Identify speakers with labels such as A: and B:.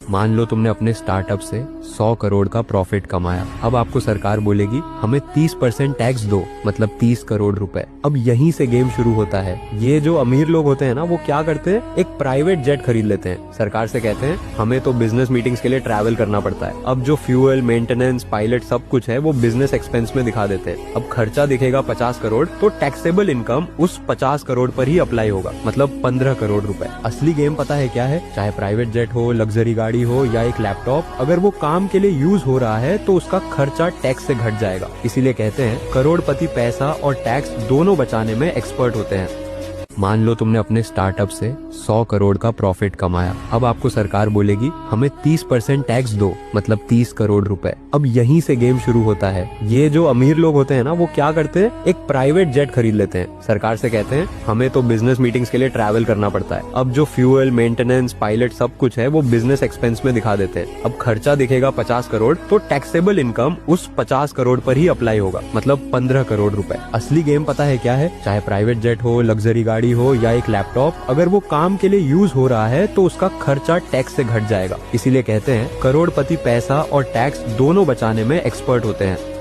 A: मान लो तुमने अपने स्टार्टअप से 100 करोड़ का प्रॉफिट कमाया। अब आपको सरकार बोलेगी हमें 30% टैक्स दो, मतलब 30 करोड़ रुपए। अब यहीं से गेम शुरू होता है। ये जो अमीर लोग होते हैं ना, वो क्या करते हैं, एक प्राइवेट जेट खरीद लेते हैं। सरकार से कहते हैं हमें तो बिजनेस मीटिंग्स के लिए ट्रैवल करना पड़ता है। अब जो फ्यूल, मेंटेनेंस, पायलट सब कुछ है वो बिजनेस एक्सपेंस में दिखा देते हैं। अब खर्चा दिखेगा 50 करोड़, तो टैक्सेबल इनकम उस 50 करोड़ पर ही अप्लाई होगा, मतलब 15 करोड़ रुपए। असली गेम पता है क्या है? चाहे प्राइवेट जेट हो, लग्जरी गाड़ी हो या एक लैपटॉप, अगर वो काम के लिए यूज हो रहा है तो उसका खर्चा टैक्स से घट जाएगा। इसीलिए कहते हैं करोड़पति पैसा और टैक्स दोनों बचाने में एक्सपर्ट होते हैं। मान लो तुमने अपने स्टार्टअप से 100 करोड़ का प्रॉफिट कमाया। अब आपको सरकार बोलेगी हमें 30% टैक्स दो, मतलब 30 करोड़ रुपए। अब यहीं से गेम शुरू होता है। ये जो अमीर लोग होते हैं ना, वो क्या करते हैं, एक प्राइवेट जेट खरीद लेते हैं। सरकार से कहते हैं हमें तो बिजनेस मीटिंग्स के लिए ट्रैवल करना पड़ता है। अब जो फ्यूल, मेंटेनेंस, पायलट सब कुछ है वो बिजनेस एक्सपेंस में दिखा देते हैं। अब खर्चा दिखेगा 50 करोड़, तो टैक्सेबल इनकम उस 50 करोड़ पर ही अप्लाई होगा, मतलब 15 करोड़ रुपए। असली गेम पता है क्या है? चाहे प्राइवेट जेट हो, लग्जरी गाड़ी हो या एक लैपटॉप, अगर वो काम के लिए यूज हो रहा है तो उसका खर्चा टैक्स से घट जाएगा। इसीलिए कहते हैं करोड़पति पैसा और टैक्स दोनों बचाने में एक्सपर्ट होते हैं।